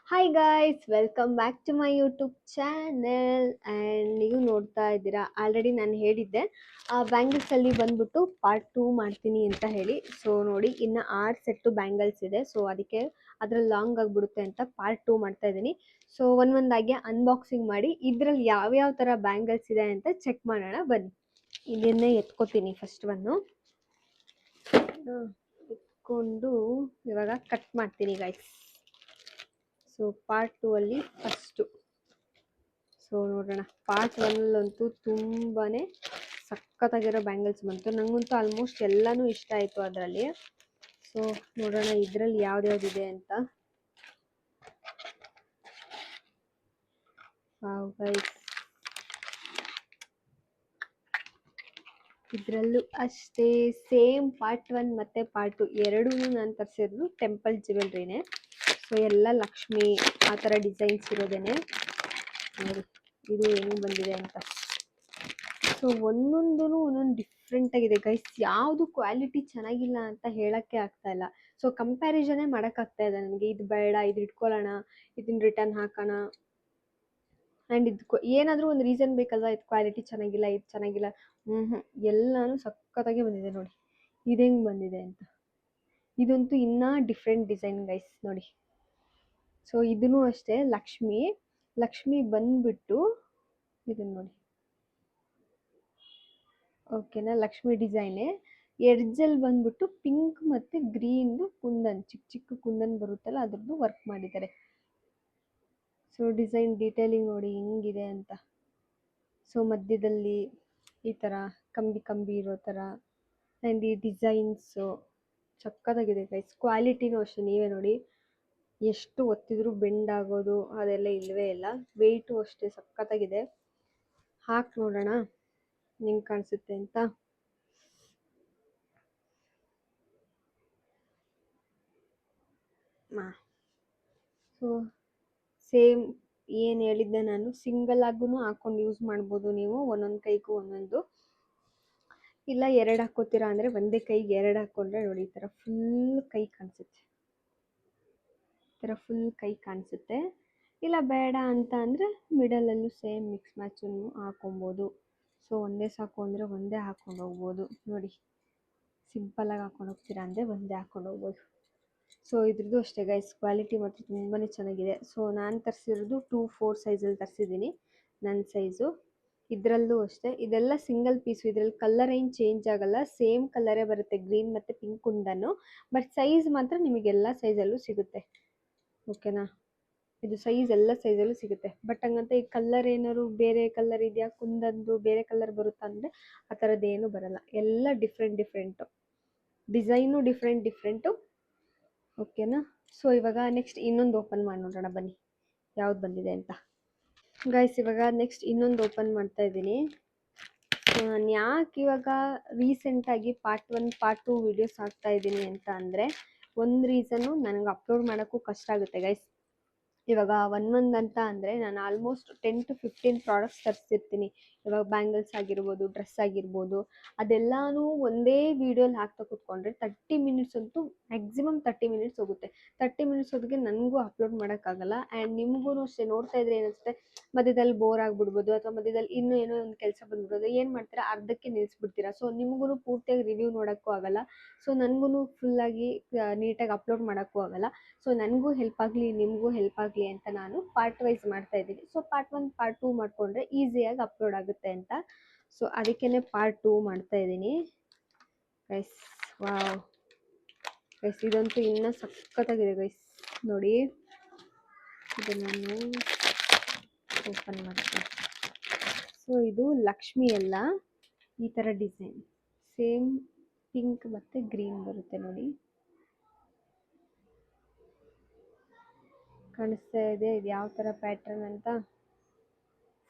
Hi guys, welcome back to my YouTube channel. And ನೀವು ನೋಡ್ತಾ ಇದ್ದೀರಾ, ಆಲ್ರೆಡಿ ನಾನು ಹೇಳಿದ್ದೆ ಬ್ಯಾಂಗಲ್ಸಲ್ಲಿ ಬಂದ್ಬಿಟ್ಟು ಪಾರ್ಟ್ 2 ಮಾಡ್ತೀನಿ ಅಂತ ಹೇಳಿ. ಸೊ ನೋಡಿ, ಇನ್ನು 6 ಸೆಟ್ಟು ಬ್ಯಾಂಗಲ್ಸ್ ಇದೆ. ಸೊ ಅದಕ್ಕೆ ಅದ್ರಲ್ಲಿ ಲಾಂಗ್ ಆಗಿಬಿಡುತ್ತೆ ಅಂತ ಪಾರ್ಟ್ 2 ಮಾಡ್ತಾ ಇದ್ದೀನಿ. ಸೊ ಒಂದೊಂದಾಗಿ ಅನ್ಬಾಕ್ಸಿಂಗ್ ಮಾಡಿ ಇದರಲ್ಲಿ ಯಾವ್ಯಾವ ಥರ ಬ್ಯಾಂಗಲ್ಸ್ ಇದೆ ಅಂತ ಚೆಕ್ ಮಾಡೋಣ ಬನ್ನಿ. ಇದನ್ನೇ ಎತ್ಕೋತೀನಿ ಫಸ್ಟ್ ಎತ್ಕೊಂಡು ಇವಾಗ ಕಟ್ ಮಾಡ್ತೀನಿ ಗೈಸ್. ಸೊ ಪಾರ್ಟ್ 2 ಅಲ್ಲಿ ಫಸ್ಟು. ಸೊ ನೋಡೋಣ, ಪಾರ್ಟ್ 1 ತುಂಬಾ ಸಖತ್ತಾಗಿರೋ ಬ್ಯಾಂಗಲ್ಸ್ ಬಂತು. ನನಗಂತೂ ಆಲ್ಮೋಸ್ಟ್ ಎಲ್ಲನೂ ಇಷ್ಟ ಆಯಿತು ಅದರಲ್ಲಿ. ಸೊ ನೋಡೋಣ ಇದರಲ್ಲಿ ಯಾವ್ದ್ಯಾವ್ದಿದೆ ಅಂತ. ಗೈಸ್, ಇದರಲ್ಲೂ ಅಷ್ಟೇ ಸೇಮ್ ಪಾರ್ಟ್ 1 ಮತ್ತು ಪಾರ್ಟ್ 2 ಎರಡೂ ನಾನು ತರಿಸಿರೋದು ಟೆಂಪಲ್ ಜ್ಯುವೆಲ್ರಿನೇ. ಸೊ ಎಲ್ಲ ಲಕ್ಷ್ಮಿ ಆ ಥರ ಡಿಸೈನ್ಸ್ ಇರೋದೇನೆ. ನೋಡಿ ಇದು ಹೆಂಗೆ ಬಂದಿದೆ ಅಂತ. ಸೊ ಒಂದೊಂದು ಡಿಫ್ರೆಂಟ್ ಆಗಿದೆ ಗೈಸ್. ಯಾವುದು ಕ್ವಾಲಿಟಿ ಚೆನ್ನಾಗಿಲ್ಲ ಅಂತ ಹೇಳಕ್ಕೆ ಆಗ್ತಾ ಇಲ್ಲ. ಸೊ ಕಂಪ್ಯಾರಿಸನೇ ಮಾಡೋಕ್ಕಾಗ್ತಾ ಇದೆ ನನಗೆ. ಇದು ಬೇಡ, ಇದು ಇಟ್ಕೊಳ್ಳೋಣ, ಇದನ್ನ ರಿಟರ್ನ್ ಹಾಕೋಣ. ಆ್ಯಂಡ್ ಇದು ಏನಾದರೂ ಒಂದು ರೀಸನ್ ಬೇಕಲ್ವಾ. ಇದು ಕ್ವಾಲಿಟಿ ಚೆನ್ನಾಗಿಲ್ಲ, ಇದು ಚೆನ್ನಾಗಿಲ್ಲ. ಎಲ್ಲನೂ ಸಖತ್ತಾಗಿ ಬಂದಿದೆ ನೋಡಿ. ಇದು ಹೆಂಗೆ ಬಂದಿದೆ ಅಂತ. ಇದಂತೂ ಇನ್ನೂ ಡಿಫ್ರೆಂಟ್ ಡಿಸೈನ್ ಗೈಸ್ ನೋಡಿ. ಸೊ ಇದೂ ಅಷ್ಟೇ ಲಕ್ಷ್ಮಿ ಬಂದ್ಬಿಟ್ಟು ಇದನ್ನು ನೋಡಿ. ಓಕೆನಾ, ಲಕ್ಷ್ಮಿ ಡಿಸೈನೇ. ಎಡ್ಜಲ್ಲಿ ಬಂದ್ಬಿಟ್ಟು ಪಿಂಕ್ ಮತ್ತು ಗ್ರೀನ್ದು ಕುಂದನ್, ಚಿಕ್ಕ ಚಿಕ್ಕ ಕುಂದನ್ ಬರುತ್ತಲ್ಲ, ಅದ್ರದ್ದು ವರ್ಕ್ ಮಾಡಿದ್ದಾರೆ. ಸೊ ಡಿಸೈನ್ ಡೀಟೇಲಿಂಗ್ ನೋಡಿ ಹೆಂಗಿದೆ ಅಂತ. ಸೊ ಮಧ್ಯದಲ್ಲಿ ಈ ಥರ ಕಂಬಿ ಇರೋ ಥರ. ಆ್ಯಂಡ್ ಈ ಡಿಸೈನ್ಸು ಸಕ್ಕತ್ತಾಗಿದೆ ಗೈಸ್. ಕ್ವಾಲಿಟಿನೂ ಅಷ್ಟೇ, ನೀವೇ ನೋಡಿ. ಎಷ್ಟು ಒತ್ತಿದ್ರೂ ಬೆಂಡ್ ಆಗೋದು ಅದೆಲ್ಲ ಇಲ್ಲವೇ ಇಲ್ಲ. ವೆಯ್ಟು ಅಷ್ಟೇ ಸಕ್ಕತ್ತಾಗಿದೆ. ಹಾಕಿ ನೋಡೋಣ ಹೆಂಗೆ ಕಾಣಿಸುತ್ತೆ ಅಂತ. ಸೊ ಸೇಮ್ ಏನು ಹೇಳಿದ್ದೆ ನಾನು, ಸಿಂಗಲ್ ಆಗೂ ಹಾಕೊಂಡು ಯೂಸ್ ಮಾಡ್ಬೋದು ನೀವು, ಒಂದೊಂದು ಕೈಗೂ ಒಂದೊಂದು. ಇಲ್ಲ ಎರಡು ಹಾಕೋತೀರಾ ಅಂದರೆ ಒಂದೇ ಕೈಗೆ ಎರಡು ಹಾಕ್ಕೊಂಡ್ರೆ ನೋಡಿ ಈ ಥರ ಫುಲ್ ಕೈ ಕಾಣಿಸುತ್ತೆ. ಈ ಥರ ಫುಲ್ ಕೈ ಕಾಣಿಸುತ್ತೆ. ಇಲ್ಲ ಬೇಡ ಅಂತ ಅಂದರೆ ಮಿಡಲಲ್ಲೂ ಸೇಮ್ ಮಿಕ್ಸ್ ಮ್ಯಾಚನ್ನು ಹಾಕೊಬೋದು. ಸೊ ಒಂದೇ ಸಾಕು ಅಂದರೆ ಒಂದೇ ಹಾಕ್ಕೊಂಡು ಹೋಗ್ಬೋದು ನೋಡಿ. ಸಿಂಪಲ್ಲಾಗಿ ಹಾಕೊಂಡು ಹೋಗ್ತೀರಾ ಅಂದರೆ ಒಂದೇ ಹಾಕ್ಕೊಂಡು ಹೋಗ್ಬೋದು. ಸೊ ಇದ್ರದ್ದು ಅಷ್ಟೇ ಗೈಸ್, ಕ್ವಾಲಿಟಿ ಮಾತ್ರ ತುಂಬಾ ಚೆನ್ನಾಗಿದೆ. ಸೊ ನಾನು ತರಿಸಿರೋದು 2-4 ಸೈಜಲ್ಲಿ ತರಿಸಿದ್ದೀನಿ, ನನ್ನ ಸೈಜು. ಇದರಲ್ಲೂ ಅಷ್ಟೇ, ಇದೆಲ್ಲ ಸಿಂಗಲ್ ಪೀಸು. ಇದರಲ್ಲಿ ಕಲರ್ ಏನು ಚೇಂಜ್ ಆಗೋಲ್ಲ, ಸೇಮ್ ಕಲರೇ ಬರುತ್ತೆ, ಗ್ರೀನ್ ಮತ್ತು ಪಿಂಕ್ ಕುಂದನ್ನು. ಬಟ್ ಸೈಜ್ ಮಾತ್ರ ನಿಮಗೆಲ್ಲ ಸೈಜಲ್ಲೂ ಸಿಗುತ್ತೆ. ಓಕೆನಾ, ಇದು ಸೈಜ್ ಎಲ್ಲ ಸೈಜಲ್ಲೂ ಸಿಗುತ್ತೆ. ಬಟ್ ಹಂಗಂತ ಈ ಕಲರ್ ಏನಾದ್ರು ಬೇರೆ ಕಲರ್ ಇದೆಯಾ, ಕುಂದಂದು ಬೇರೆ ಕಲರ್ ಬರುತ್ತಾ ಅಂದರೆ ಆ ಥರದ್ದೇನು ಬರಲ್ಲ. ಎಲ್ಲ ಡಿಫ್ರೆಂಟು, ಡಿಸೈನು ಡಿಫ್ರೆಂಟು. ಓಕೆನಾ. ಸೊ ಇವಾಗ ನೆಕ್ಸ್ಟ್ ಇನ್ನೊಂದು ಓಪನ್ ಮಾಡಿ ನೋಡೋಣ ಬನ್ನಿ ಯಾವ್ದು ಬಂದಿದೆ ಅಂತ. ಗೈಸ್, ಇವಾಗ ನೆಕ್ಸ್ಟ್ ಇನ್ನೊಂದು ಓಪನ್ ಮಾಡ್ತಾ ಇದ್ದೀನಿ. ಸೊ ನಾನು ಯಾಕೆ ಇವಾಗ ರೀಸೆಂಟಾಗಿ ಪಾರ್ಟ್ 1 ಪಾರ್ಟ್ 2 ವೀಡಿಯೋಸ್ ಹಾಕ್ತಾ ಇದ್ದೀನಿ ಅಂತ ಅಂದರೆ, ಒಂದು ರೀಸನ್ನು ನನಗೆ ಅಪ್ಲೋಡ್ ಮಾಡೋಕ್ಕೂ ಕಷ್ಟ ಆಗುತ್ತೆ ಗೈಸ್. ಇವಾಗ ಒಂದೊಂದಂತ ಅಂದರೆ ನಾನು ಆಲ್ಮೋಸ್ಟ್ 10-15 ಪ್ರಾಡಕ್ಟ್ಸ್ ತರಿಸ್ತಿರ್ತೀನಿ. ಇವಾಗ ಬ್ಯಾಂಗಲ್ಸ್ ಆಗಿರ್ಬೋದು, ಡ್ರೆಸ್ ಆಗಿರ್ಬೋದು, ಅದೆಲ್ಲನೂ ಒಂದೇ ವೀಡಿಯೋಲಿ ಹಾಕ್ತಾ ಕೂತ್ಕೊಂಡ್ರೆ 30 ಮಿನಿಟ್ಸ್ ಅಂತೂ ಮ್ಯಾಕ್ಸಿಮಮ್ 30 ಮಿನಿಟ್ಸ್ ಹೋಗುತ್ತೆ. 30 ಮಿನಿಟ್ಸ್ ಹೊತ್ತಿಗೆ ನನಗೂ ಅಪ್ಲೋಡ್ ಮಾಡೋಕ್ಕಾಗಲ್ಲ. ಆ್ಯಂಡ್ ನಿಮಗೂ ಅಷ್ಟೇ, ನೋಡ್ತಾ ಇದ್ರೆ ಏನಿಸುತ್ತೆ, ಮಧ್ಯದಲ್ಲಿ ಬೋರ್ ಆಗಿಬಿಡ್ಬೋದು, ಅಥವಾ ಮಧ್ಯದಲ್ಲಿ ಇನ್ನೂ ಏನೋ ಒಂದು ಕೆಲಸ ಬಂದ್ಬಿಡೋದು. ಏನು ಮಾಡ್ತೀರಾ, ಅರ್ಧಕ್ಕೆ ನಿಲ್ಲಿಸ್ಬಿಡ್ತೀರಾ. ಸೊ ನಿಮಗೂ ಪೂರ್ತಿಯಾಗಿ ರಿವ್ಯೂ ನೋಡೋಕ್ಕೂ ಆಗಲ್ಲ. ಸೊ ನನಗೂ ಫುಲ್ಲಾಗಿ ನೀಟಾಗಿ ಅಪ್ಲೋಡ್ ಮಾಡೋಕ್ಕೂ ಆಗಲ್ಲ. ಸೊ ನನಗೂ ಹೆಲ್ಪ್ ಆಗಲಿ, ನಿಮಗೂ ಹೆಲ್ಪ್ ಆಗಲಿ ಅಂತ ನಾನು ಪಾರ್ಟ್ ವೈಸ್ ಮಾಡ್ತಾ ಇದ್ದೀನಿ. ಸೊ ಪಾರ್ಟ್ 1 ಪಾರ್ಟ್ 2 ಮಾಡಿಕೊಂಡ್ರೆ ಈಸಿಯಾಗಿ ಅಪ್ಲೋಡ್ ಆಗುತ್ತೆ ಅಂತ. ಸೊ ಅದಕ್ಕೇ ಪಾರ್ಟ್ 2 ಮಾಡ್ತಾ ಇದ್ದೀನಿ ಗೈಸ್. ವಾವ್ ಗೈಸ್, ಇದಂತೂ ಇನ್ನೂ ಸಖತ್ತಾಗಿದೆ ಗೈಸ್ ನೋಡಿ. ಇದನ್ನು ನಾನು ಓಪನ್ ಮಾಡ್ತೀನಿ. ಸೊ ಇದು ಲಕ್ಷ್ಮಿ ಎಲ್ಲ ಈ ಥರ ಡಿಸೈನ್, ಸೇಮ್ ಪಿಂಕ್ ಮತ್ತು ಗ್ರೀನ್ ಬರುತ್ತೆ ನೋಡಿ. ಕಾಣಿಸ್ತಾ ಇದೆ ಇದು ಯಾವ ಥರ ಪ್ಯಾಟ್ರನ್ ಅಂತ.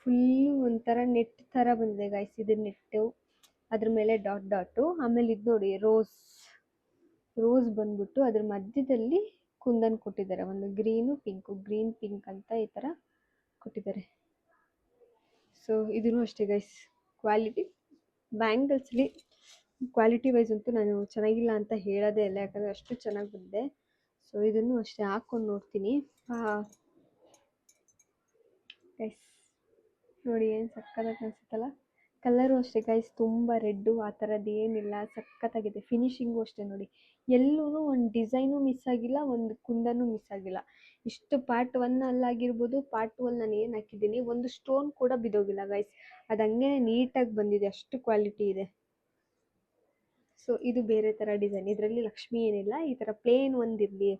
ಫುಲ್ಲು ಒಂಥರ ನೆಟ್ ಥರ ಬಂದಿದೆ ಗೈಸ್. ಇದು ನೆಟ್ಟು, ಅದ್ರ ಮೇಲೆ ಡಾಟು. ಆಮೇಲೆ ಇದು ನೋಡಿ, ರೋಸ್ ಬಂದ್ಬಿಟ್ಟು ಅದ್ರ ಮಧ್ಯದಲ್ಲಿ ಕುಂದನ್ ಕೊಟ್ಟಿದ್ದಾರೆ. ಒಂದು ಗ್ರೀನು ಪಿಂಕು, ಗ್ರೀನ್ ಪಿಂಕ್ ಅಂತ ಈ ಥರ ಕೊಟ್ಟಿದ್ದಾರೆ. ಸೊ ಇದೂ ಅಷ್ಟೇ ಗೈಸ್, ಕ್ವಾಲಿಟಿ ಬ್ಯಾಂಗಲ್ಸ್ಲಿ ಕ್ವಾಲಿಟಿ ವೈಸ್ ಅಂತೂ ನಾನು ಚೆನ್ನಾಗಿಲ್ಲ ಅಂತ ಹೇಳೋದೇ ಇಲ್ಲ, ಯಾಕಂದರೆ ಅಷ್ಟು ಚೆನ್ನಾಗಿ ಬಂದಿದೆ. ಸೊ ಇದನ್ನು ಅಷ್ಟೇ ಹಾಕ್ಕೊಂಡು ನೋಡ್ತೀನಿ. ಗೈಸ್ ನೋಡಿ ಏನು ಸಕ್ಕತ್ತಾಗಿ ಕಾಣಿಸುತ್ತಲ್ಲ. ಕಲರು ಅಷ್ಟೇ ಗೈಸ್, ತುಂಬ ರೆಡ್ಡು ಆ ಥರದ್ದು ಏನಿಲ್ಲ, ಸಕ್ಕತ್ತಾಗಿದೆ. ಫಿನಿಶಿಂಗು ಅಷ್ಟೇ ನೋಡಿ, ಎಲ್ಲೂ ಒಂದು ಡಿಸೈನು ಮಿಸ್ ಆಗಿಲ್ಲ, ಒಂದು ಕುಂದನೂ ಮಿಸ್ ಆಗಿಲ್ಲ. ಇಷ್ಟು ಪಾರ್ಟ್ 1 ಅಲ್ಲಾಗಿರ್ಬೋದು, ಪಾರ್ಟ್ 2 ಅಲ್ಲಿ ನಾನು ಏನು ಹಾಕಿದ್ದೀನಿ ಒಂದು ಸ್ಟೋನ್ ಕೂಡ ಬಿದ್ದೋಗಿಲ್ಲ ಗೈಸ್. ಅದು ಹಂಗೆ ನೀಟಾಗಿ ಬಂದಿದೆ, ಅಷ್ಟು ಕ್ವಾಲಿಟಿ ಇದೆ. ಸೊ ಇದು ಬೇರೆ ಥರ ಡಿಸೈನ್, ಇದರಲ್ಲಿ ಲಕ್ಷ್ಮಿ ಏನಿಲ್ಲ, ಈ ಥರ ಪ್ಲೇನ್ ಒಂದಿರಲಿ,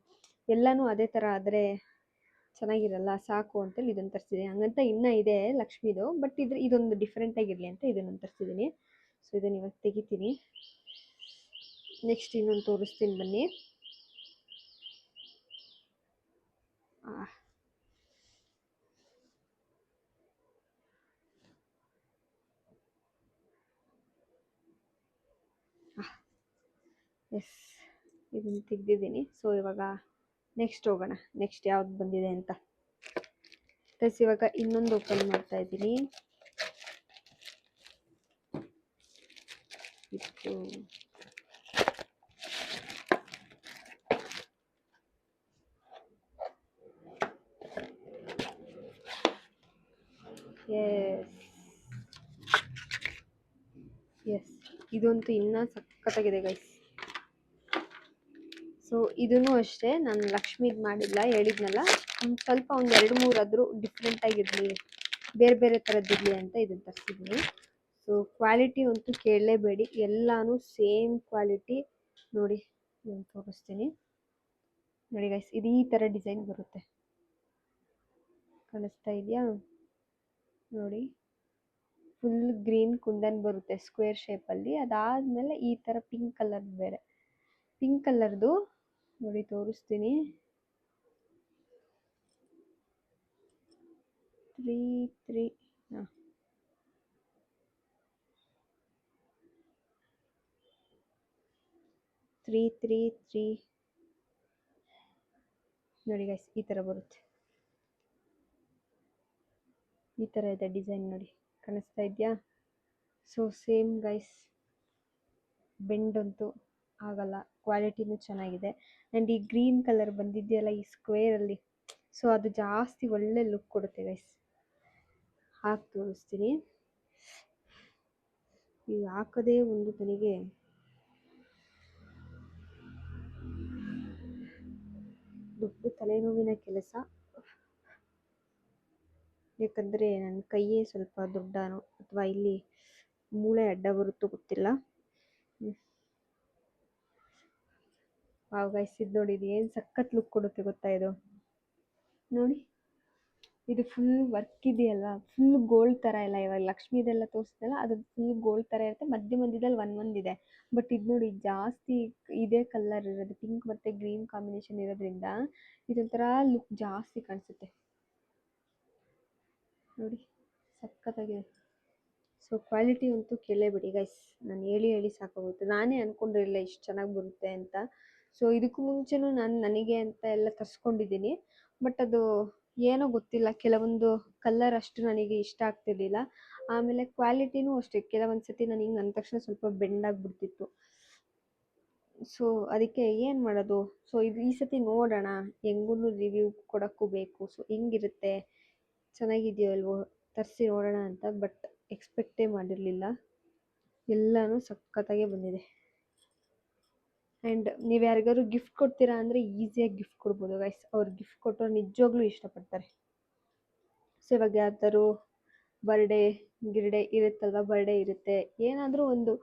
ಎಲ್ಲನೂ ಅದೇ ಥರ ಆದರೆ ಚೆನ್ನಾಗಿರಲ್ಲ, ಸಾಕು ಅಂತೇಳಿ ಇದನ್ನು ತರಿಸಿದ್ದೀನಿ. ಹಂಗಂತ ಇನ್ನೂ ಇದೆ ಲಕ್ಷ್ಮೀದು, ಬಟ್ ಇದೊಂದು ಡಿಫ್ರೆಂಟ್ ಆಗಿರಲಿ ಅಂತ ಇದನ್ನು ತರಿಸಿದ್ದೀನಿ. ಸೊ ಇದನ್ನು ಇವಾಗ ತೆಗಿತೀನಿ. ನೆಕ್ಸ್ಟ್ ಇನ್ನೊಂದು ತೋರಿಸ್ತೀನಿ ಬನ್ನಿ. ಎಸ್, ಇದನ್ನು ತೆಗೆದಿದ್ದೀನಿ. ಸೊ ಇವಾಗ ನೆಕ್ಸ್ಟ್ ಹೋಗೋಣ, ನೆಕ್ಸ್ಟ್ ಯಾವ್ದು ಬಂದಿದೆ ಅಂತ. ಪ್ಲಸ್ ಇವಾಗ ಇನ್ನೊಂದು ಓಪನ್ ಮಾಡ್ತಾ ಇದ್ದೀನಿ. ಎಸ್ ಇದಂತೂ ಇನ್ನೂ ಸಖತ್ತಾಗಿದೆ ಗೈಸ್. ಸೊ ಇದೂ ಅಷ್ಟೇ, ನಾನು ಲಕ್ಷ್ಮೀದು ಮಾಡಿಲ್ಲ, ಹೇಳಿದ್ನಲ್ಲ, ಸ್ವಲ್ಪ ಒಂದು 2-3 ಆದರೂ ಡಿಫ್ರೆಂಟಾಗಿರಲಿ, ಬೇರೆ ಬೇರೆ ಥರದ್ದಿರಲಿ ಅಂತ ಇದನ್ನು ತರಿಸಿದ್ದೀನಿ. ಸೊ ಕ್ವಾಲಿಟಿ ಅಂತೂ ಕೇಳಲೇಬೇಡಿ, ಎಲ್ಲನೂ ಸೇಮ್ ಕ್ವಾಲಿಟಿ. ನೋಡಿ ನಾನು ತೋರಿಸ್ತೀನಿ ನೋಡಿ ಗೈಸ್, ಇದು ಈ ಥರ ಡಿಸೈನ್ ಬರುತ್ತೆ, ಕಾಣಿಸ್ತಾ ಇದೆಯಾ ನೋಡಿ. ಫುಲ್ ಗ್ರೀನ್ ಕುಂದನ್ ಬರುತ್ತೆ ಸ್ಕ್ವೇರ್ ಶೇಪಲ್ಲಿ, ಅದಾದಮೇಲೆ ಈ ಥರ ಪಿಂಕ್ ಕಲರ್, ಬೇರೆ ಪಿಂಕ್ ಕಲರ್ದು ನೋಡಿ ತೋರಿಸ್ತೀನಿ. 3 ನೋಡಿ ಗೈಸ್, ಈ ಥರ ಬರುತ್ತೆ, ಈ ಥರ ಇದೆ ಡಿಸೈನ್ ನೋಡಿ, ಕಾಣಿಸ್ತಾ ಇದೆಯಾ. ಸೊ ಸೇಮ್ ಗೈಸ್, ಬೆಂಡ್ ಅಂತೂ ಆಗಲ್ಲ, ಕ್ವಾಲಿಟಿನೂ ಚೆನ್ನಾಗಿದೆ. ಆ್ಯಂಡ್ ಈ ಗ್ರೀನ್ ಕಲರ್ ಬಂದಿದೆಯಲ್ಲ ಈ ಸ್ಕ್ವೇರಲ್ಲಿ, ಸೊ ಅದು ಜಾಸ್ತಿ ಒಳ್ಳೆ ಲುಕ್ ಕೊಡುತ್ತೆ ಗೈಸ್. ಹಾಕಿ ತೋರಿಸ್ತೀನಿ. ಈಗ ಹಾಕೋದೇ ಒಂದು ತನಿಗೆ ದೊಡ್ಡ ತಲೆನೋವಿನ ಕೆಲಸ, ಯಾಕಂದರೆ ನನ್ನ ಕೈಯೇ ಸ್ವಲ್ಪ ದೊಡ್ಡನೋ ಅಥವಾ ಇಲ್ಲಿ ಮೂಳೆ ಅಡ್ಡ ಬರುತ್ತೋ ಗೊತ್ತಿಲ್ಲ. ವಾವ್ ಗೈಸ್, ಇದು ನೋಡಿ, ಇದು ಏನು ಸಖತ್ ಲುಕ್ ಕೊಡುತ್ತೆ ಗೊತ್ತಾ ಇದು. ನೋಡಿ ಇದು ಫುಲ್ ವರ್ಕ್ ಇದೆಯಲ್ವಾ, ಫುಲ್ ಗೋಲ್ಡ್ ಥರ ಎಲ್ಲ, ಇವಾಗ ಲಕ್ಷ್ಮೀದೆಲ್ಲ ತೋರಿಸಿದಲ್ಲ ಅದು ಫುಲ್ ಗೋಲ್ಡ್ ಥರ ಇರುತ್ತೆ, ಮಧ್ಯದಲ್ಲಿ ಒಂದೊಂದಿದೆ. ಬಟ್ ಇದು ನೋಡಿ ಜಾಸ್ತಿ ಇದೇ ಕಲರ್ ಇರೋದು, ಪಿಂಕ್ ಮತ್ತು ಗ್ರೀನ್ ಕಾಂಬಿನೇಷನ್ ಇರೋದ್ರಿಂದ ಇದೊಂಥರ ಲುಕ್ ಜಾಸ್ತಿ ಕಾಣಿಸುತ್ತೆ ನೋಡಿ, ಸಖತ್ತಾಗಿದೆ. ಸೊ ಕ್ವಾಲಿಟಿ ಅಂತೂ ಕೇಳಲೇಬೇಡಿ ಗೈಸ್, ನಾನು ಹೇಳಿ ಸಾಕಾಗುತ್ತೆ. ನಾನೇ ಅಂದ್ಕೊಂಡಿರಲಿಲ್ಲ ಇಷ್ಟು ಚೆನ್ನಾಗಿ ಬರುತ್ತೆ ಅಂತ. ಸೊ ಇದಕ್ಕೂ ಮುಂಚೆನೂ ನಾನು ನನಗೆ ಅಂತ ಎಲ್ಲ ತರಿಸ್ಕೊಂಡಿದ್ದೀನಿ, ಬಟ್ ಅದು ಏನೋ ಗೊತ್ತಿಲ್ಲ, ಕೆಲವೊಂದು ಕಲರ್ ಅಷ್ಟು ನನಗೆ ಇಷ್ಟ ಆಗ್ತಿರ್ಲಿಲ್ಲ. ಆಮೇಲೆ ಕ್ವಾಲಿಟಿನೂ ಅಷ್ಟೇ, ಕೆಲವೊಂದು ಸತಿ ನಾನು ಹಿಂಗೆ ಅಂದ ತಕ್ಷಣ ಸ್ವಲ್ಪ ಬೆಂಡಾಗಿಬಿಡ್ತಿತ್ತು. ಸೊ ಅದಕ್ಕೆ ಏನು ಮಾಡೋದು, ಸೊ ಈ ಸತಿ ನೋಡೋಣ, ಹೆಂಗೂ ರಿವ್ಯೂ ಕೊಡೋಕ್ಕೂ ಬೇಕು. ಸೊ ಹೆಂಗಿರುತ್ತೆ, ಚೆನ್ನಾಗಿದೆಯೋ ಅಲ್ವೋ ತರಿಸಿ ನೋಡೋಣ ಅಂತ. ಬಟ್ ಎಕ್ಸ್ಪೆಕ್ಟೇ ಮಾಡಿರಲಿಲ್ಲ, ಎಲ್ಲನೂ ಸಖತ್ತಾಗೇ ಬಂದಿದೆ. ಆ್ಯಂಡ್ ನೀವು ಯಾರಿಗಾದ್ರು ಗಿಫ್ಟ್ ಕೊಡ್ತೀರಾ ಅಂದರೆ ಈಸಿಯಾಗಿ ಗಿಫ್ಟ್ ಕೊಡ್ಬೋದು ಗೈಸ್, ಅವ್ರು ಗಿಫ್ಟ್ ಕೊಟ್ಟರು ನಿಜವಾಗ್ಲೂ ಇಷ್ಟಪಡ್ತಾರೆ. ಸೊ ಇವಾಗ ಯಾರ್ದಾರು ಬರ್ಡೇ ಗಿರ್ಡೇ ಇರುತ್ತಲ್ವ, ಬರ್ಡೇ ಇರುತ್ತೆ, ಏನಾದರೂ ಒಂದು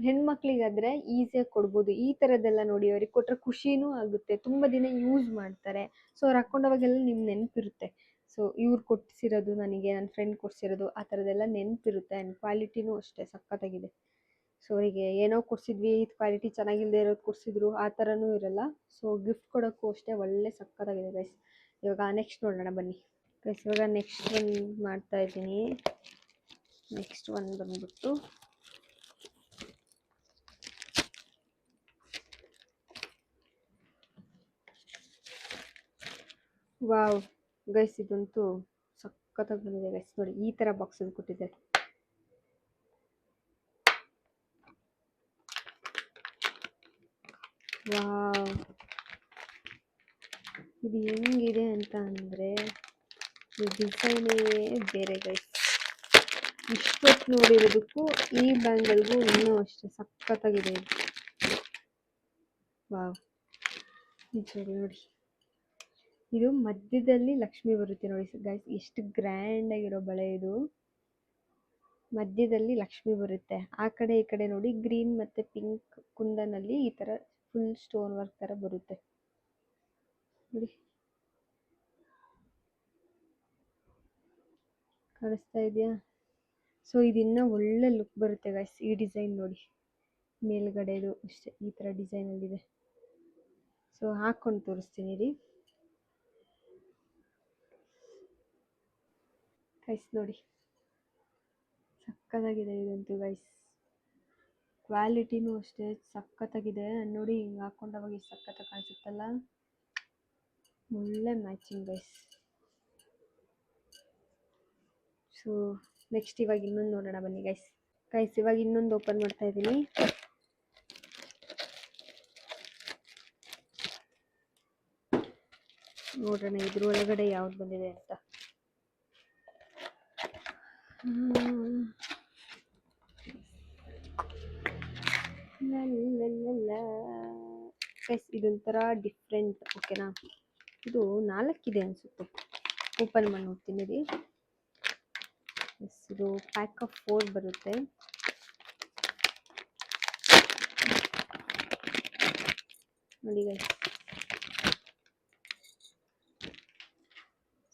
ಹೆಣ್ಮಕ್ಳಿಗಾದರೆ ಈಸಿಯಾಗಿ ಕೊಡ್ಬೋದು. ಈ ಥರದ್ದೆಲ್ಲ ನೋಡಿ ಅವ್ರಿಗೆ ಕೊಟ್ಟರೆ ಖುಷಿನೂ ಆಗುತ್ತೆ, ತುಂಬ ದಿನ ಯೂಸ್ ಮಾಡ್ತಾರೆ. ಸೊ ಅವ್ರು ಹಾಕ್ಕೊಂಡವಾಗೆಲ್ಲ ನಿಮ್ಗೆ ನೆನಪಿರುತ್ತೆ, ಸೊ ಇವ್ರು ಕೊಡಿಸಿರೋದು ನನಗೆ, ನನ್ನ ಫ್ರೆಂಡ್ ಕೊಡಿಸಿರೋದು, ಆ ಥರದ್ದೆಲ್ಲ ನೆನಪಿರುತ್ತೆ. ಆ್ಯಂಡ್ ಕ್ವಾಲಿಟಿನೂ ಅಷ್ಟೇ ಸಖತ್ತಾಗಿದೆ. ಸೊ ಅವರಿಗೆ ಏನೋ ಕೊಡಿಸಿದ್ವಿ, ಇದು ಕ್ವಾಲಿಟಿ ಚೆನ್ನಾಗಿಲ್ಲದೆ ಇರೋದು ಕೊಡಿಸಿದ್ರು, ಆ ಥರನೂ ಇರಲ್ಲ. ಸೊ ಗಿಫ್ಟ್ ಕೊಡೋಕ್ಕೂ ಅಷ್ಟೇ ಒಳ್ಳೆ ಸಖತ್ತಾಗಿದೆ ಗೈಸ್. ಇವಾಗ ನೆಕ್ಸ್ಟ್ ನೋಡೋಣ ಬನ್ನಿ ಗೈಸ್. ಇವಾಗ ನೆಕ್ಸ್ಟ್ ಒಂದು ಮಾಡ್ತಾಯಿದ್ದೀನಿ. ನೆಕ್ಸ್ಟ್ ಒಂದು ಬಂದ್ಬಿಟ್ಟು ವಾವ್ ಗೈಸ್, ಇದಂತೂ ಸಖತ್ತಾಗಿ ಬಂದಿದೆ ಗೈಸ್. ನೋಡಿ ಈ ಥರ ಬಾಕ್ಸಲ್ಲಿ ಕೊಟ್ಟಿದ್ದಾರೆ. ವಾವ್, ಇದು ಹೆಂಗಿದೆ ಅಂತ ಅಂದರೆ ಈ ಡಿಸೈನೇ ಬೇರೆ ಗೈಸ್. ಇಷ್ಟೊತ್ತು ನೋಡಿರೋದಕ್ಕೂ ಈ ಬ್ಯಾಂಗಲ್ಗೂ ಇನ್ನೂ ಅಷ್ಟೇ ಸಖತ್ತಾಗಿದೆ ಇದು. ವಾವ್, ನಿಜವಾಗ್ಲೂ ನೋಡಿ. ಇದು ಮಧ್ಯದಲ್ಲಿ ಲಕ್ಷ್ಮಿ ಬರುತ್ತೆ ನೋಡಿ ಗೈಸ್, ಎಷ್ಟು ಗ್ರ್ಯಾಂಡ್ ಆಗಿರೋ ಬಳೆ ಇದು. ಮಧ್ಯದಲ್ಲಿ ಲಕ್ಷ್ಮಿ ಬರುತ್ತೆ, ಆ ಕಡೆ ಈ ಕಡೆ ನೋಡಿ ಗ್ರೀನ್ ಮತ್ತೆ ಪಿಂಕ್ ಕುಂದನಲ್ಲಿ ಈ ತರ ಫುಲ್ ಸ್ಟೋನ್ ವರ್ಕ್ ತರ ಬರುತ್ತೆ ನೋಡಿ. ಕಾಣಿಸ್ತಾ ಇದೆಯಾ? ಸೊ ಇದಿನ್ನ ಒಳ್ಳೆ ಲುಕ್ ಬರುತ್ತೆ ಗೈಸ್. ಈ ಡಿಸೈನ್ ನೋಡಿ, ಮೇಲ್ಗಡೆದು ಅಷ್ಟೇ ಈ ತರ ಡಿಸೈನ್ ಅಲ್ಲಿದೆ. ಸೊ ಹಾಕೊಂಡು ತೋರಿಸ್ತೀನಿ ರೀ ಗೈಸ್. ನೋಡಿ ಸಕ್ಕತ್ತಾಗಿದೆ ಇದಂತೂ ಗೈಸ್. ಕ್ವಾಲಿಟಿನೂ ಅಷ್ಟೇ ಸಖತ್ತಾಗಿದೆ ನೋಡಿ. ಹಿಂಗೆ ಹಾಕೊಂಡಾಗ ಎಷ್ಟು ಸಖತ್ತಾಗಿ ಕಾಣಿಸುತ್ತಲ್ಲ, ಒಳ್ಳೆ ಮ್ಯಾಚಿಂಗ್ ಗೈಸ್. ಸೊ ನೆಕ್ಸ್ಟ್ ಇವಾಗ ಇನ್ನೊಂದು ನೋಡೋಣ ಬನ್ನಿ ಗೈಸ್. ಇವಾಗ ಇನ್ನೊಂದು ಓಪನ್ ಮಾಡ್ತಾ ಇದ್ದೀನಿ. ನೋಡೋಣ ಇದ್ರ ಒಳಗಡೆ ಯಾವ್ದು ಬಂದಿದೆ ಅಂತ. ಗೈಸ್ ಇದೊಂಥರ ಡಿಫ್ರೆಂಟ್, ಓಕೆನಾ? ಇದು 4 ಇದೆ ಅನ್ಸುತ್ತೆ. ಓಪನ್ ಮಾಡಿ ನೋಡ್ತೀನಿ ರೀ. ಇದು ಪ್ಯಾಕ್ ಆಫ್ 4 ಬರುತ್ತೆ. ನೋಡಿ ಗೈಸ್.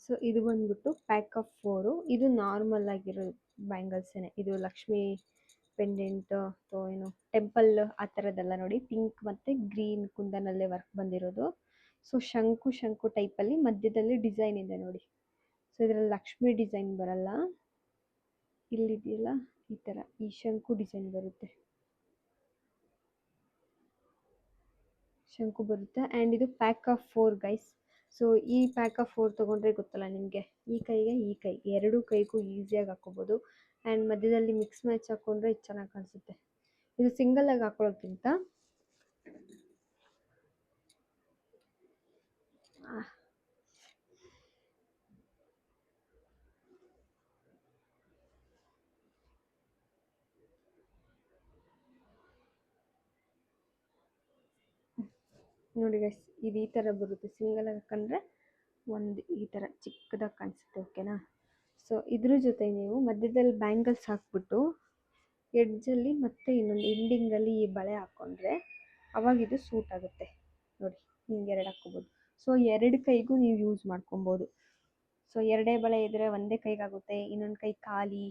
ಸೊ ಇದು ಬಂದ್ಬಿಟ್ಟು ಪ್ಯಾಕ್ ಆಫ್ 4. ಇದು ನಾರ್ಮಲ್ ಆಗಿರೋ ಬ್ಯಾಂಗಲ್ಸೇನೆ. ಇದು ಲಕ್ಷ್ಮಿ ಪೆಂಡೆಂಟ್ ಅಥವಾ ಏನು ಟೆಂಪಲ್ ಆ ಥರದ್ದೆಲ್ಲ ನೋಡಿ. ಪಿಂಕ್ ಮತ್ತು ಗ್ರೀನ್ ಕುಂದನಲ್ಲೇ ವರ್ಕ್ ಬಂದಿರೋದು. ಸೊ ಶಂಕು ಟೈಪಲ್ಲಿ ಮಧ್ಯದಲ್ಲಿ ಡಿಸೈನ್ ಇದೆ ನೋಡಿ. ಸೊ ಇದರಲ್ಲಿ ಲಕ್ಷ್ಮಿ ಡಿಸೈನ್ ಬರಲ್ಲ, ಇಲ್ಲಿದೆಯಲ್ಲ ಈ ಥರ ಈ ಶಂಕು ಡಿಸೈನ್ ಬರುತ್ತೆ. ಶಂಕು ಬರುತ್ತೆ. ಆ್ಯಂಡ್ ಇದು ಪ್ಯಾಕ್ ಆಫ್ 4 ಗೈಸ್. ಸೊ ಈ ಪ್ಯಾಕ್ ಆಫ್ 4 ತೊಗೊಂಡ್ರೆ ಗೊತ್ತಲ್ಲ ನಿಮಗೆ, ಈ ಕೈಗೆ ಈ ಕೈ ಎರಡೂ ಕೈಗೂ ಈಸಿಯಾಗಿ ಹಾಕೋಬೋದು. ಆ್ಯಂಡ್ ಮಧ್ಯದಲ್ಲಿ ಮಿಕ್ಸ್ ಮ್ಯಾಚ್ ಹಾಕ್ಕೊಂಡ್ರೆ ಇದು ಚೆನ್ನಾಗಿ ಕಾಣಿಸುತ್ತೆ. ಇದು ಸಿಂಗಲಾಗಿ ಹಾಕೊಳ್ಳೋಕ್ಕಿಂತ ನೋಡಿ ಗೈಸ್, ಇದು ಈ ಥರ ಬರುತ್ತೆ. ಸಿಂಗಲಾಗಿ ಹಾಕೊಂಡ್ರೆ ಒಂದು ಈ ಥರ ಚಿಕ್ಕದಾಗಿ ಕಾಣಿಸುತ್ತೆ, ಓಕೆನಾ? ಸೊ ಇದ್ರ ಜೊತೆ ನೀವು ಮಧ್ಯದಲ್ಲಿ ಬ್ಯಾಂಗಲ್ಸ್ ಹಾಕ್ಬಿಟ್ಟು ಎಡ್ಜಲ್ಲಿ ಮತ್ತೆ ಇನ್ನೊಂದು ಎಂಡಿಂಗಲ್ಲಿ ಈ ಬಳೆ ಹಾಕ್ಕೊಂಡ್ರೆ ಅವಾಗ ಇದು ಸೂಟ್ ಆಗುತ್ತೆ ನೋಡಿ. ಹಿಂಗೆ 2 ಹಾಕ್ಕೋಬೋದು. ಸೊ 2 ಕೈಗೂ ನೀವು ಯೂಸ್ ಮಾಡ್ಕೊಬೋದು. ಸೊ 2 ಬಳೆ ಇದ್ದರೆ ಒಂದೇ ಕೈಗಾಗುತ್ತೆ, ಇನ್ನೊಂದು ಕೈ ಖಾಲಿ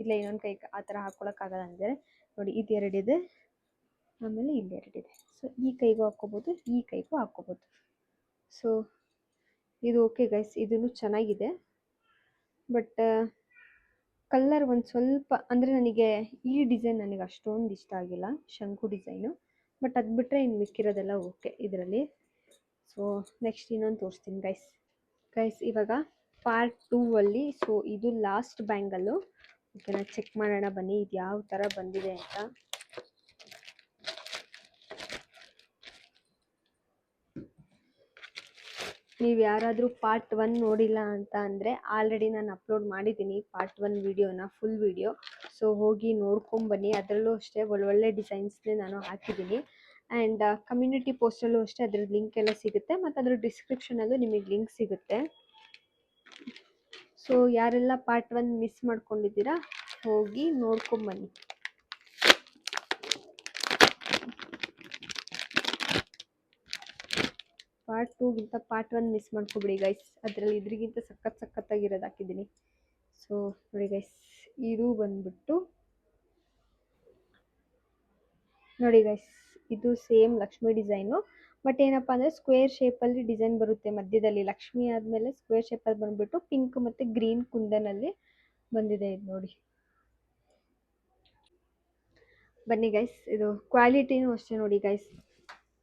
ಇಲ್ಲ ಇನ್ನೊಂದು ಕೈ ಆ ಥರ ಹಾಕ್ಕೊಳಕ್ಕಾಗಲ್ಲ ಅಂದರೆ ನೋಡಿ ಇದು 2 ಇದೆ, ಆಮೇಲೆ ಇಲ್ಲಿ 2 ಇದೆ. ಸೊ ಈ ಕೈಗೂ ಹಾಕ್ಕೋಬೋದು, ಈ ಕೈಗೂ ಹಾಕ್ಕೋಬೋದು. ಸೊ ಇದು ಓಕೆ ಗೈಸ್, ಇದೂ ಚೆನ್ನಾಗಿದೆ. ಬಟ್ ಕಲರ್ ಒಂದು ಸ್ವಲ್ಪ ಅಂದರೆ ನನಗೆ ಈ ಡಿಸೈನ್ ನನಗೆ ಅಷ್ಟೊಂದು ಇಷ್ಟ ಆಗಿಲ್ಲ, ಶಂಕು ಡಿಸೈನು. ಬಟ್ ಅದು ಬಿಟ್ಟರೆ ಇನ್ನು ಮಿಕ್ಕಿರೋದೆಲ್ಲ ಓಕೆ ಇದರಲ್ಲಿ. ಸೊ ನೆಕ್ಸ್ಟ್ ಇನ್ನೊಂದು ತೋರಿಸ್ತೀನಿ ಗೈಸ್. ಇವಾಗ ಪಾರ್ಟ್ 2 ಅಲ್ಲಿ ಸೊ ಇದು ಲಾಸ್ಟ್ ಬ್ಯಾಂಗಲ್ಲು, ಓಕೆನಾ? ಚೆಕ್ ಮಾಡೋಣ ಬನ್ನಿ ಇದು ಯಾವ ಥರ ಬಂದಿದೆ ಅಂತ. ನೀವು ಯಾರಾದರೂ ಪಾರ್ಟ್ 1 ನೋಡಿಲ್ಲ ಅಂತ ಅಂದರೆ ಆಲ್ರೆಡಿ ನಾನು ಅಪ್ಲೋಡ್ ಮಾಡಿದ್ದೀನಿ ಪಾರ್ಟ್ 1 ವಿಡಿಯೋನ, ಫುಲ್ ವಿಡಿಯೋ. ಸೊ ಹೋಗಿ ನೋಡ್ಕೊಂಬನ್ನಿ. ಅದರಲ್ಲೂ ಅಷ್ಟೇ ಒಳ್ಳೊಳ್ಳೆ ಡಿಸೈನ್ಸ್ನೇ ನಾನು ಹಾಕಿದ್ದೀನಿ. ಆ್ಯಂಡ್ ಕಮ್ಯುನಿಟಿ ಪೋಸ್ಟಲ್ಲೂ ಅಷ್ಟೇ ಅದ್ರದ್ದು ಲಿಂಕ್ ಎಲ್ಲ ಸಿಗುತ್ತೆ, ಮತ್ತು ಅದ್ರ ಡಿಸ್ಕ್ರಿಪ್ಷನಲ್ಲೂ ನಿಮಗೆ ಲಿಂಕ್ ಸಿಗುತ್ತೆ. ಸೊ ಯಾರೆಲ್ಲ ಪಾರ್ಟ್ 1 ಮಿಸ್ ಮಾಡ್ಕೊಂಡಿದ್ದೀರಾ ಹೋಗಿ ನೋಡ್ಕೊಂಬನ್ನಿ. ಪಾರ್ಟ್ 2ಗಿಂತ ಪಾರ್ಟ್ 1 ಮಿಸ್ ಮಾಡ್ಕೊಬಿಡಿ ಗೈಸ್. ಅದರಲ್ಲಿ ಇದ್ರಿಗಿಂತ ಸಖತ್ತಾಗಿರೋದು ಹಾಕಿದ್ದೀನಿ. ಸೊ ನೋಡಿ ಗೈಸ್, ಇದು ಬಂದ್ಬಿಟ್ಟು ನೋಡಿ ಗೈಸ್, ಇದು ಸೇಮ್ ಲಕ್ಷ್ಮಿ ಡಿಸೈನು. ಬಟ್ ಏನಪ್ಪ ಅಂದರೆ ಸ್ಕ್ವೇರ್ ಶೇಪಲ್ಲಿ ಡಿಸೈನ್ ಬರುತ್ತೆ ಮಧ್ಯದಲ್ಲಿ. ಲಕ್ಷ್ಮಿ ಆದಮೇಲೆ ಸ್ಕ್ವೇರ್ ಶೇಪಲ್ಲಿ ಬಂದುಬಿಟ್ಟು ಪಿಂಕ್ ಮತ್ತು ಗ್ರೀನ್ ಕುಂದನಲ್ಲಿ ಬಂದಿದೆ ಇದು ನೋಡಿ. ಬನ್ನಿ ಗೈಸ್, ಇದು ಕ್ವಾಲಿಟಿನೂ ಅಷ್ಟೇ ನೋಡಿ ಗೈಸ್.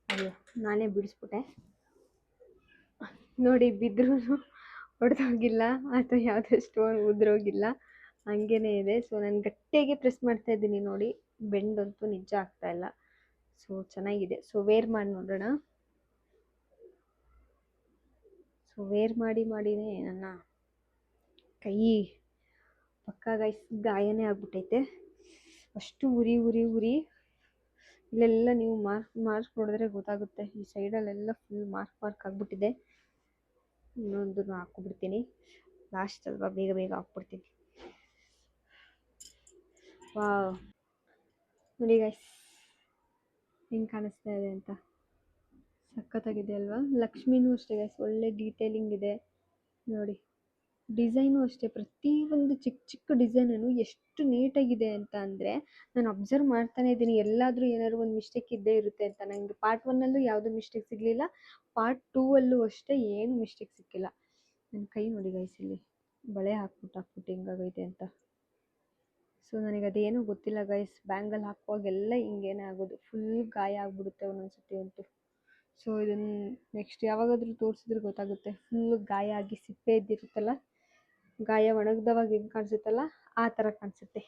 ಅಯ್ಯೋ ನಾನೇ ಬಿಡಿಸ್ಬಿಟ್ಟೆ ನೋಡಿ. ಬಿದ್ದರೂ ಹೊಡೆದೋಗಿಲ್ಲ ಅಥವಾ ಯಾವುದೇ ಸ್ಟೋನ್ ಉದ್ರೋಗಿಲ್ಲ, ಹಂಗೇ ಇದೆ. ಸೊ ನಾನು ಗಟ್ಟಿಯಾಗಿ ಪ್ರೆಸ್ ಮಾಡ್ತಾ ಇದ್ದೀನಿ ನೋಡಿ, ಬೆಂಡಂತೂ ನಿಜ ಆಗ್ತಾ ಇಲ್ಲ. ಸೊ ಚೆನ್ನಾಗಿದೆ. ಸೊ ವೇರ್ ಮಾಡಿ ನೋಡೋಣ. ಸೊ ವೇರ್ ಮಾಡಿನೇ ನನ್ನ ಕೈ ಪಕ್ಕ ಗೈಸ್ ಗಾಯನೇ ಆಗ್ಬಿಟ್ಟೈತೆ. ಅಷ್ಟು ಉರಿ. ಇಲ್ಲೆಲ್ಲ ನೀವು ಮಾರ್ಕ್ ನೋಡಿದ್ರೆ ಗೊತ್ತಾಗುತ್ತೆ. ಈ ಸೈಡಲ್ಲೆಲ್ಲ ಫುಲ್ ಮಾರ್ಕ್ ಆಗ್ಬಿಟ್ಟಿದೆ. ಇನ್ನೊಂದನ್ನು ಹಾಕ್ಬಿಡ್ತೀನಿ. ಲಾಸ್ಟ್ ಅಲ್ವಾ, ಬೇಗ ಹಾಕ್ಬಿಡ್ತೀನಿ. ವಾವ್, ನೋಡಿ ಗೈಸ್ ಹೆಂಗೆ ಕಾಣಿಸ್ತಾ ಇದೆ ಅಂತ. ಸಖತ್ತಾಗಿದೆ ಅಲ್ವಾ? ಲಕ್ಷ್ಮಿನೂ ಅಷ್ಟೇ ಗೈಸ್, ಒಳ್ಳೆ ಡೀಟೇಲಿಂಗ್ ಇದೆ ನೋಡಿ. ಡಿಸೈನು ಅಷ್ಟೇ, ಪ್ರತಿಯೊಂದು ಚಿಕ್ಕ ಡಿಸೈನೂ ಎಷ್ಟು ನೀಟಾಗಿದೆ ಅಂತ ಅಂದರೆ, ನಾನು ಅಬ್ಸರ್ವ್ ಮಾಡ್ತಾನೆ ಇದ್ದೀನಿ. ಎಲ್ಲಾದರೂ ಏನಾದ್ರು ಒಂದು ಮಿಸ್ಟೇಕ್ ಇದ್ದೇ ಇರುತ್ತೆ ಅಂತ. ನನಗೆ ಪಾರ್ಟ್ 1ಅಲ್ಲೂ ಯಾವುದೂ ಮಿಸ್ಟೇಕ್ ಸಿಗಲಿಲ್ಲ, ಪಾರ್ಟ್ 2ಅಲ್ಲೂ ಅಷ್ಟೇ ಏನು ಮಿಸ್ಟೇಕ್ ಸಿಕ್ಕಿಲ್ಲ. ನನ್ನ ಕೈ ನೋಡಿ ಗೈಸ್, ಇಲ್ಲಿ ಬಳೆ ಹಾಕ್ಬಿಟ್ಟು ಹಿಂಗಾಗೈತೆ ಅಂತ. ಸೊ ನನಗೆ ಅದೇನೂ ಗೊತ್ತಿಲ್ಲ ಗೈಸ್. ಬ್ಯಾಂಗಲ್ ಹಾಕುವಾಗೆಲ್ಲ ಹಿಂಗೇನೆ ಆಗೋದು, ಫುಲ್ ಗಾಯ ಆಗ್ಬಿಡುತ್ತೆ ಒಂದೊಂದ್ಸತಿ ಅಂತೂ. ಸೊ ಇದನ್ನು ನೆಕ್ಸ್ಟ್ ಯಾವಾಗಾದರೂ ತೋರಿಸಿದ್ರೆ ಗೊತ್ತಾಗುತ್ತೆ. ಫುಲ್ಲು ಗಾಯ ಆಗಿ ಸಿಪ್ಪೆ ಇದ್ದಿರುತ್ತಲ್ಲ, ಗಾಯ ಒಣಗ್ದವಾಗ ಹೆಂಗೆ ಕಾಣಿಸುತ್ತಲ್ಲ ಆ ಥರ ಕಾಣಿಸುತ್ತೆ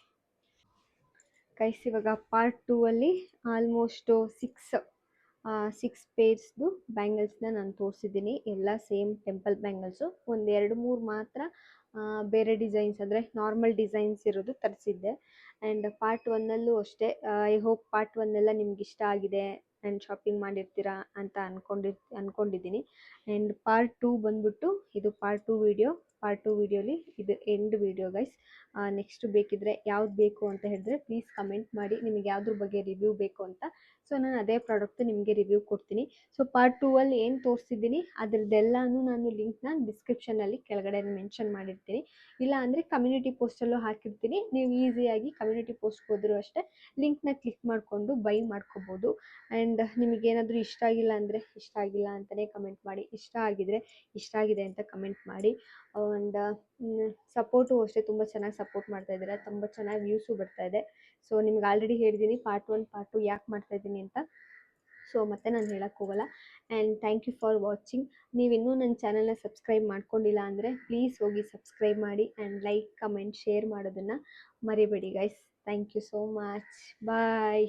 ಗೈಸ್. ಇವಾಗ ಪಾರ್ಟ್ 2ಅಲ್ಲಿ ಆಲ್ಮೋಸ್ಟು ಸಿಕ್ಸ್ ಪೇರ್ಸ್ದು ಬ್ಯಾಂಗಲ್ಸ್ನ ನಾನು ತೋರಿಸಿದ್ದೀನಿ. ಎಲ್ಲ ಸೇಮ್ ಟೆಂಪಲ್ ಬ್ಯಾಂಗಲ್ಸು. ಒಂದು 2-3 ಮಾತ್ರ ಬೇರೆ ಡಿಸೈನ್ಸ್, ಅಂದರೆ ನಾರ್ಮಲ್ ಡಿಸೈನ್ಸ್ ಇರೋದು ತರಿಸಿದ್ದೆ. ಆ್ಯಂಡ್ ಪಾರ್ಟ್ 1ಅಲ್ಲೂ ಅಷ್ಟೇ. ಐ ಹೋಪ್ ಪಾರ್ಟ್ 1 ಎಲ್ಲ ನಿಮ್ಗೆ ಇಷ್ಟ ಆಗಿದೆ ಆ್ಯಂಡ್ ಶಾಪಿಂಗ್ ಮಾಡಿರ್ತೀರಾ ಅಂತ ಅಂದ್ಕೊಂಡಿದ್ದೀನಿ. ಆ್ಯಂಡ್ ಪಾರ್ಟ್ 2 ಬಂದ್ಬಿಟ್ಟು ಇದು ಪಾರ್ಟ್ 2 ವಿಡಿಯೋ. ಪಾರ್ಟ್ 2 ವಿಡಿಯೋಲಿ ಇದು ಎಂಡ್ ವಿಡಿಯೋ ಗೈಸ್. ನೆಕ್ಸ್ಟ್ ಬೇಕಿದ್ರೆ ಯಾವ್ದು ಬೇಕು ಅಂತ ಹೇಳಿದ್ರೆ ಪ್ಲೀಸ್ ಕಮೆಂಟ್ ಮಾಡಿ, ನಿಮಗೆ ಯಾವುದ್ರ ಬಗ್ಗೆ ರಿವ್ಯೂ ಬೇಕು ಅಂತ. ಸೊ ನಾನು ಅದೇ ಪ್ರಾಡಕ್ಟ್ ನಿಮಗೆ ರಿವ್ಯೂ ಕೊಡ್ತೀನಿ. ಸೊ ಪಾರ್ಟ್ 2ಅಲ್ಲಿ ಏನು ತೋರಿಸಿದ್ದೀನಿ ಅದರದ್ದೆಲ್ಲನೂ ನಾನು ಲಿಂಕ್ನ ಡಿಸ್ಕ್ರಿಪ್ಷನಲ್ಲಿ ಕೆಳಗಡೆ ಮೆನ್ಷನ್ ಮಾಡಿರ್ತೀನಿ. ಇಲ್ಲ ಅಂದರೆ ಕಮ್ಯುನಿಟಿ ಪೋಸ್ಟಲ್ಲೂ ಹಾಕಿರ್ತೀನಿ. ನೀವು ಈಸಿಯಾಗಿ ಕಮ್ಯುನಿಟಿ ಪೋಸ್ಟ್ಗೆ ಹೋದರೂ ಅಷ್ಟೇ ಲಿಂಕ್ನ ಕ್ಲಿಕ್ ಮಾಡಿಕೊಂಡು ಬೈ ಮಾಡ್ಕೋಬೋದು. ಆ್ಯಂಡ್ ನಿಮಗೇನಾದರೂ ಇಷ್ಟ ಆಗಿಲ್ಲ ಅಂದರೆ ಇಷ್ಟ ಆಗಿಲ್ಲ ಅಂತಲೇ ಕಮೆಂಟ್ ಮಾಡಿ, ಇಷ್ಟ ಆಗಿದರೆ ಇಷ್ಟ ಆಗಿದೆ ಅಂತ ಕಮೆಂಟ್ ಮಾಡಿ. ಆ್ಯಂಡ್ ಸಪೋರ್ಟು ಅಷ್ಟೇ, ತುಂಬ ಚೆನ್ನಾಗಿ ಸಪೋರ್ಟ್ ಮಾಡ್ತಾಯಿದ್ದೀರಾ, ತುಂಬ ಚೆನ್ನಾಗಿ ವ್ಯೂಸು ಬರ್ತಾಯಿದೆ. ಸೊ ನಿಮ್ಗೆ ಆಲ್ರೆಡಿ ಹೇಳಿದ್ದೀನಿ ಪಾರ್ಟ್ 1 ಪಾರ್ಟ್ 2 ಯಾಕೆ ಮಾಡ್ತಾಯಿದ್ದೀನಿ ಅಂತ. ಸೊ ಮತ್ತೆ ನಾನು ಹೇಳಕ್ಕೆ ಹೋಗಲ್ಲ. And thank you for watching. ನೀವಿನ್ನೂ ನನ್ನ ಚಾನಲ್ನ ಸಬ್ಸ್ಕ್ರೈಬ್ ಮಾಡ್ಕೊಂಡಿಲ್ಲ ಅಂದರೆ ಪ್ಲೀಸ್ ಹೋಗಿ ಸಬ್ಸ್ಕ್ರೈಬ್ ಮಾಡಿ ಆ್ಯಂಡ್ ಲೈಕ್ ಕಮೆಂಟ್ ಶೇರ್ ಮಾಡೋದನ್ನು ಮರಿಬೇಡಿ guys. Thank you so much. Bye.